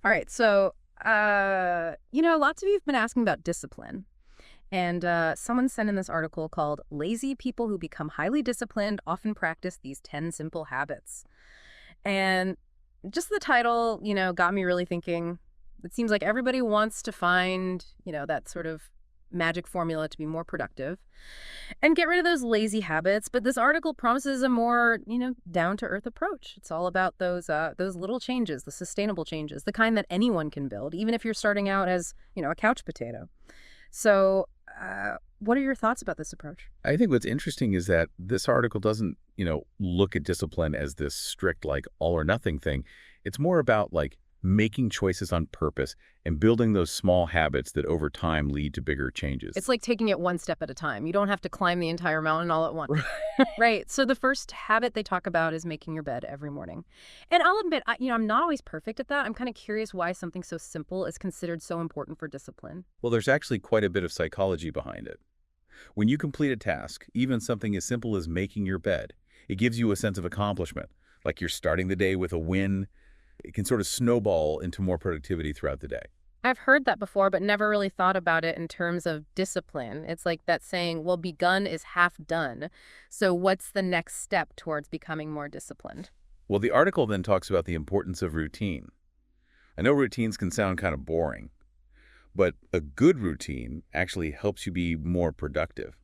All right. So, lots of you have been asking about discipline. And someone sent in this article called Lazy People Who Become Highly Disciplined Often Practice These 10 Simple Habits. And just the title, got me really thinking. It seems like everybody wants to find, that sort of magic formula to be more productive and get rid of those lazy habits. But this article promises a more, down to earth approach. It's all about those little changes, the sustainable changes, the kind that anyone can build, even if you're starting out as, a couch potato. So, what are your thoughts about this approach? I think what's interesting is that this article doesn't, look at discipline as this strict, like, all or nothing thing. It's more about, like, making choices on purpose and building those small habits that over time lead to bigger changes. It's like taking it one step at a time. You don't have to climb the entire mountain all at once. Right. Right. So the first habit they talk about is making your bed every morning. And I'll admit, I'm not always perfect at that. I'm kind of curious why something so simple is considered so important for discipline. Well, there's actually quite a bit of psychology behind it. When you complete a task, even something as simple as making your bed, it gives you a sense of accomplishment, like you're starting the day with a win. It can sort of snowball into more productivity throughout the day. I've heard that before, but never really thought about it in terms of discipline. It's like that saying, well, begun is half done. So what's the next step towards becoming more disciplined? Well, the article then talks about the importance of routine. I know routines can sound kind of boring, but a good routine actually helps you be more productive.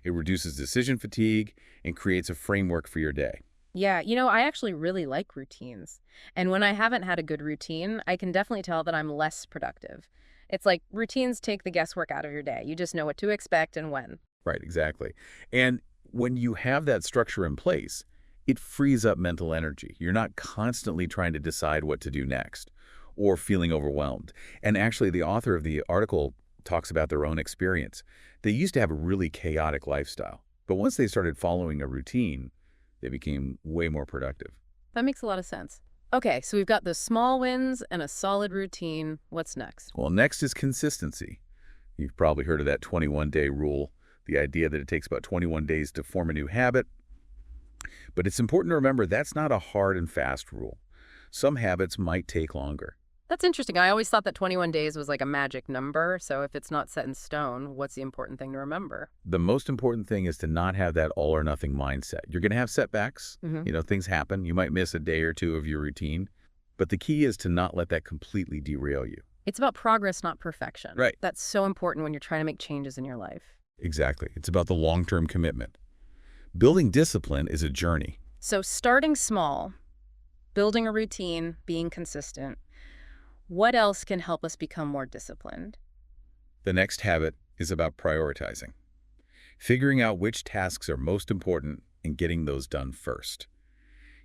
It reduces decision fatigue and creates a framework for your day. Yeah, I actually really like routines. And when I haven't had a good routine, I can definitely tell that I'm less productive. It's like routines take the guesswork out of your day. You just know what to expect and when. Right, exactly. And when you have that structure in place, it frees up mental energy. You're not constantly trying to decide what to do next or feeling overwhelmed. And actually, the author of the article talks about their own experience. They used to have a really chaotic lifestyle, but once they started following a routine, they became way more productive. That makes a lot of sense. Okay, so we've got the small wins and a solid routine. What's next? Well, next is consistency. You've probably heard of that 21-day rule, the idea that it takes about 21 days to form a new habit. But it's important to remember that's not a hard and fast rule. Some habits might take longer. That's interesting. I always thought that 21 days was like a magic number. So if it's not set in stone, what's the important thing to remember? The most important thing is to not have that all or nothing mindset. You're going to have setbacks. Things happen. You might miss a day or two of your routine. But the key is to not let that completely derail you. It's about progress, not perfection. Right. That's so important when you're trying to make changes in your life. Exactly. It's about the long-term commitment. Building discipline is a journey. So starting small, building a routine, being consistent. What else can help us become more disciplined? The next habit is about prioritizing. Figuring out which tasks are most important and getting those done first.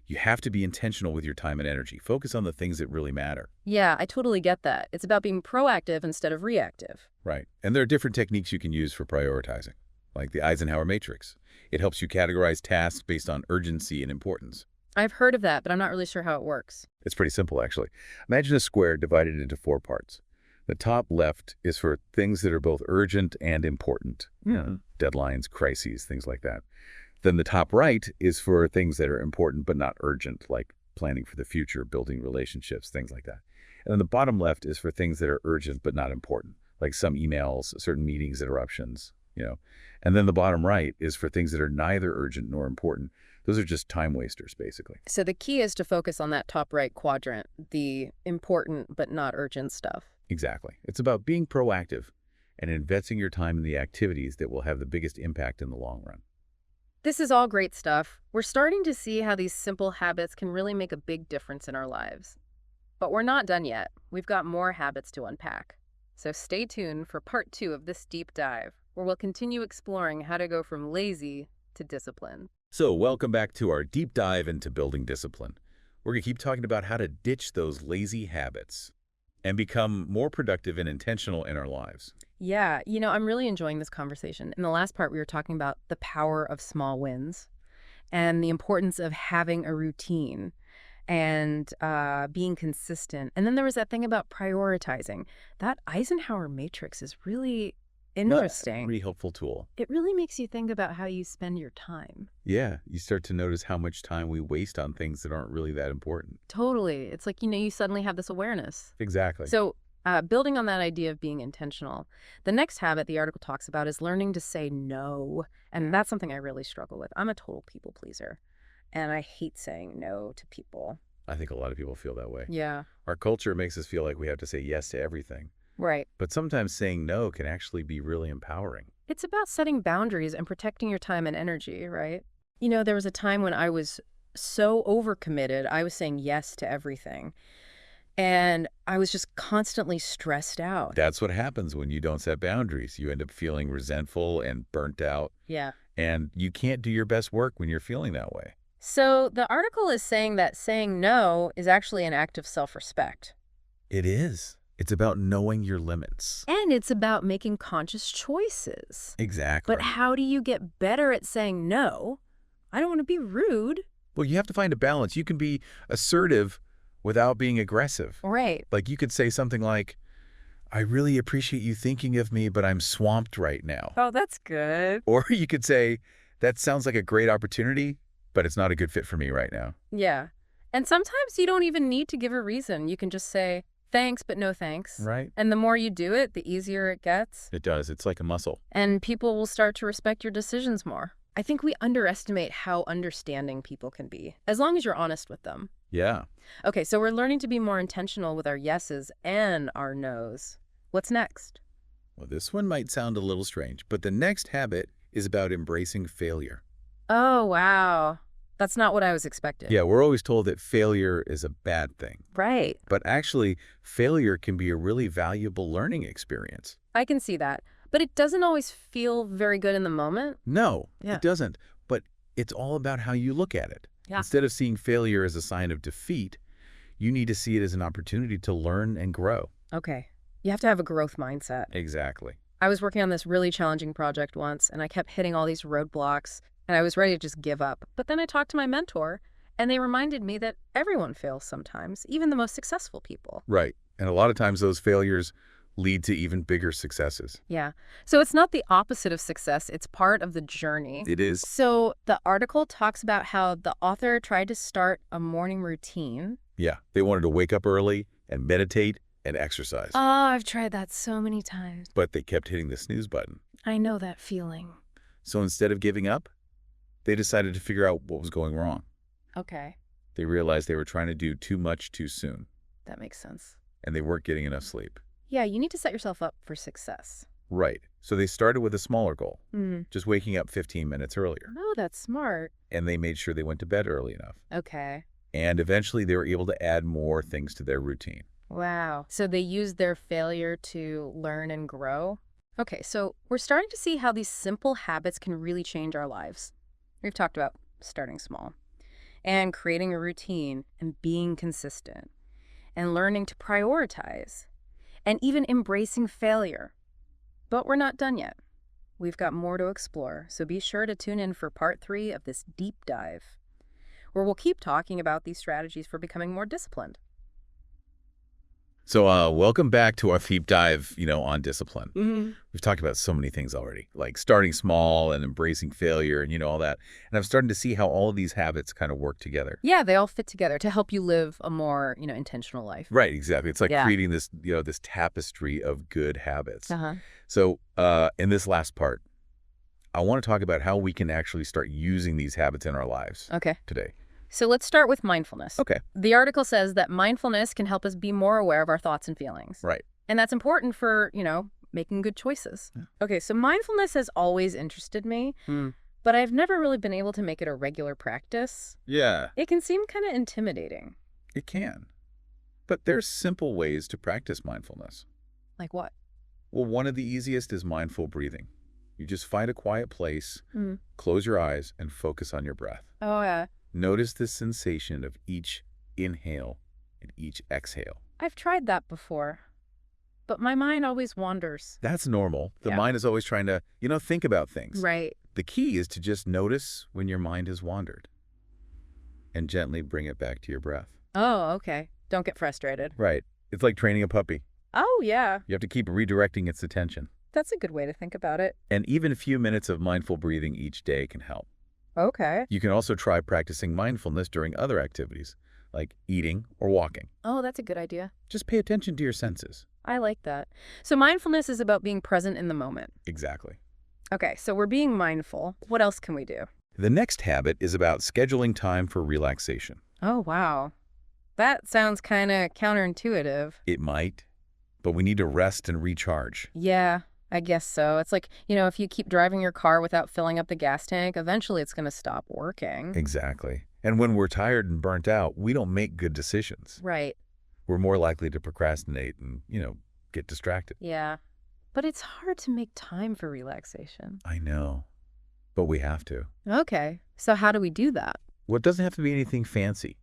You have to be intentional with your time and energy. Focus on the things that really matter. Yeah, I totally get that. It's about being proactive instead of reactive. Right. And there are different techniques you can use for prioritizing, like the Eisenhower matrix. It helps you categorize tasks based on urgency and importance. I've heard of that, but I'm not really sure how it works. It's pretty simple, actually. Imagine a square divided into 4 parts. The top left is for things that are both urgent and important. Deadlines, crises, things like that. Then the top right is for things that are important but not urgent, like planning for the future, building relationships, things like that. And then the bottom left is for things that are urgent but not important, like some emails, certain meetings, interruptions. And then the bottom right is for things that are neither urgent nor important. Those are just time wasters, basically. So the key is to focus on that top right quadrant, the important but not urgent stuff. Exactly. It's about being proactive and investing your time in the activities that will have the biggest impact in the long run. This is all great stuff. We're starting to see how these simple habits can really make a big difference in our lives. But we're not done yet. We've got more habits to unpack. So stay tuned for part 2 of this deep dive, where we'll continue exploring how to go from lazy to disciplined. So welcome back to our deep dive into building discipline. We're going to keep talking about how to ditch those lazy habits and become more productive and intentional in our lives. Yeah, I'm really enjoying this conversation. In the last part, we were talking about the power of small wins and the importance of having a routine and being consistent. And then there was that thing about prioritizing. That Eisenhower matrix is really No, Interesting. pretty helpful tool. It really makes you think about how you spend your time. Yeah, you start to notice how much time we waste on things that aren't really that important. Totally. It's like, you suddenly have this awareness. Exactly. So, building on that idea of being intentional, the next habit the article talks about is learning to say no. And that's something I really struggle with. I'm a total people pleaser, and I hate saying no to people. I think a lot of people feel that way. Yeah. Our culture makes us feel like we have to say yes to everything. Right. But sometimes saying no can actually be really empowering. It's about setting boundaries and protecting your time and energy, right? There was a time when I was so overcommitted, I was saying yes to everything. And I was just constantly stressed out. That's what happens when you don't set boundaries. You end up feeling resentful and burnt out, Yeah. and you can't do your best work when you're feeling that way. So the article is saying that saying no is actually an act of self-respect. It is. It's about knowing your limits. And it's about making conscious choices. Exactly. But how do you get better at saying no? I don't want to be rude. Well, you have to find a balance. You can be assertive without being aggressive. Right. Like you could say something like, I really appreciate you thinking of me, but I'm swamped right now. Oh, that's good. Or you could say, that sounds like a great opportunity, but it's not a good fit for me right now. Yeah. And sometimes you don't even need to give a reason. You can just say, thanks, but no thanks. Right? And the more you do it, the easier it gets. It does. It's like a muscle. And people will start to respect your decisions more. I think we underestimate how understanding people can be, as long as you're honest with them. Yeah. Okay, so we're learning to be more intentional with our yeses and our nos. What's next? Well, this one might sound a little strange, but the next habit is about embracing failure. Oh, wow. That's not what I was expecting. Yeah, we're always told that failure is a bad thing. Right. But actually, failure can be a really valuable learning experience. I can see that. But it doesn't always feel very good in the moment. No, Yeah. it doesn't. But it's all about how you look at it. Yeah. Instead of seeing failure as a sign of defeat, you need to see it as an opportunity to learn and grow. Okay. You have to have a growth mindset. Exactly. I was working on this really challenging project once, and I kept hitting all these roadblocks, and I was ready to just give up. But then I talked to my mentor, and they reminded me that everyone fails sometimes, even the most successful people. Right. And a lot of times those failures lead to even bigger successes. Yeah. So it's not the opposite of success. It's part of the journey. It is. So the article talks about how the author tried to start a morning routine. Yeah. They wanted to wake up early and meditate and exercise. Oh, I've tried that so many times. But they kept hitting the snooze button. I know that feeling. So instead of giving up, they decided to figure out what was going wrong. Okay. They realized they were trying to do too much too soon, That makes sense. and they weren't getting enough sleep. Yeah, you need to set yourself up for success. Right. So they started with a smaller goal, Mm. just waking up 15 minutes earlier. Oh, that's smart. And they made sure they went to bed early enough. Okay. And eventually they were able to add more things to their routine. Wow. So they used their failure to learn and grow? Okay, so we're starting to see how these simple habits can really change our lives. We've talked about starting small and creating a routine and being consistent and learning to prioritize and even embracing failure. But we're not done yet. We've got more to explore, so be sure to tune in for part 3 of this deep dive, where we'll keep talking about these strategies for becoming more disciplined. So welcome back to our deep dive, on discipline. Mm-hmm. We've talked about so many things already, like starting small and embracing failure and, all that. And I'm starting to see how all of these habits kind of work together. Yeah, they all fit together to help you live a more, intentional life. Right, exactly. It's like Yeah. creating this, this tapestry of good habits. Uh-huh. So in this last part, I want to talk about how we can actually start using these habits in our lives Okay. today. So let's start with mindfulness. Okay. The article says that mindfulness can help us be more aware of our thoughts and feelings. Right. And that's important for, making good choices. Yeah. Okay, so mindfulness has always interested me, but I've never really been able to make it a regular practice. Yeah, It can seem kind of intimidating. it can. But there's simple ways to practice mindfulness. Like what? Well, one of the easiest is mindful breathing. You just find a quiet place, Mm. close your eyes, and focus on your breath. Oh, yeah. Notice the sensation of each inhale and each exhale. I've tried that before, but my mind always wanders. That's normal. The Yeah. mind is always trying to, think about things. Right. The key is to just notice when your mind has wandered and gently bring it back to your breath. Oh, okay. Don't get frustrated. Right. It's like training a puppy. Oh, yeah. You have to keep redirecting its attention. That's a good way to think about it. And even a few minutes of mindful breathing each day can help. Okay. You can also try practicing mindfulness during other activities, like eating or walking. Oh, that's a good idea. Just pay attention to your senses. I like that. So mindfulness is about being present in the moment. Exactly. Okay, so we're being mindful. What else can we do? The next habit is about scheduling time for relaxation. Oh, wow. That sounds kind of counterintuitive. It might, but we need to rest and recharge. Yeah, I guess so. It's like, if you keep driving your car without filling up the gas tank, eventually it's going to stop working. Exactly. And when we're tired and burnt out, we don't make good decisions. Right. We're more likely to procrastinate and, get distracted. Yeah. But it's hard to make time for relaxation. I know, but we have to. Okay. So how do we do that? Well, it doesn't have to be anything fancy.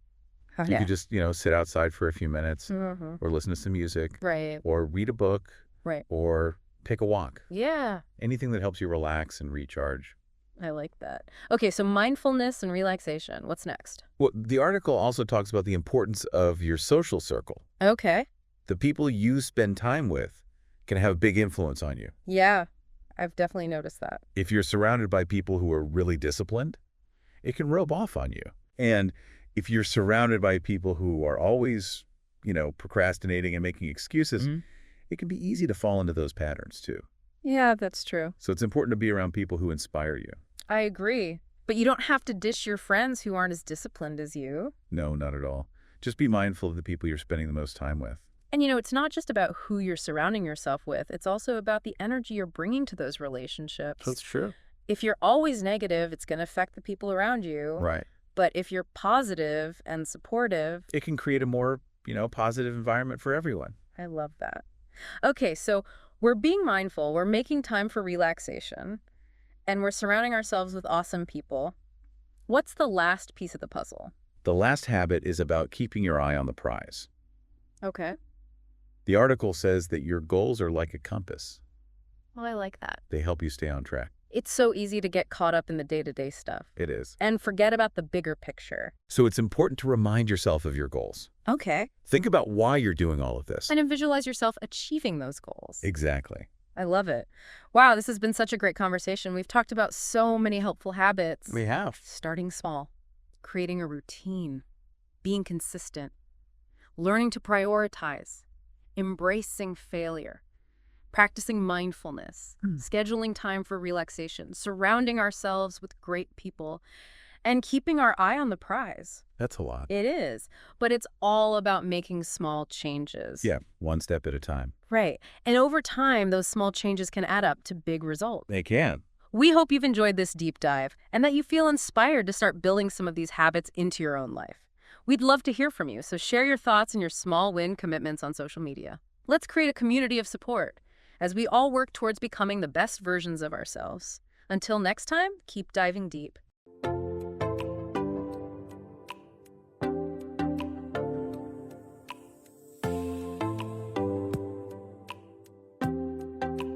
Oh, You yeah. could just, sit outside for a few minutes Mm-hmm. or listen to some music Right. or read a book Right. or take a walk. Yeah. Anything that helps you relax and recharge. I like that. Okay, so mindfulness and relaxation. What's next? Well, the article also talks about the importance of your social circle. Okay. The people you spend time with can have a big influence on you. Yeah, I've definitely noticed that. If you're surrounded by people who are really disciplined, it can rub off on you. And if you're surrounded by people who are always, procrastinating and making excuses, it can be easy to fall into those patterns too. Yeah, that's true. So it's important to be around people who inspire you. I agree. But you don't have to dish your friends who aren't as disciplined as you. No, not at all. Just be mindful of the people you're spending the most time with. And it's not just about who you're surrounding yourself with. It's also about the energy you're bringing to those relationships. true. If you're always negative, it's going to affect the people around you. Right. But if you're positive and supportive, It can create a more, positive environment for everyone. I love that. Okay, so we're being mindful, we're making time for relaxation, and we're surrounding ourselves with awesome people. What's the last piece of the puzzle? The last habit is about keeping your eye on the prize. Okay. The article says that your goals are like a compass. Well, I like that. They help you stay on track. It's so easy to get caught up in the day-to-day stuff It is. and forget about the bigger picture. So it's important to remind yourself of your goals. Okay. Think about why you're doing all of this. And then visualize yourself achieving those goals. Exactly. I love it. Wow, this has been such a great conversation. We've talked about so many helpful habits. We have. Starting small, creating a routine, being consistent, learning to prioritize, embracing failure, practicing mindfulness, scheduling time for relaxation, surrounding ourselves with great people, and keeping our eye on the prize. That's a lot. It is, but it's all about making small changes. Yeah, one step at a time. Right. And over time, those small changes can add up to big results. They can. We hope you've enjoyed this deep dive and that you feel inspired to start building some of these habits into your own life. We'd love to hear from you, so share your thoughts and your small win commitments on social media. Let's create a community of support as we all work towards becoming the best versions of ourselves. Until next time, keep diving deep.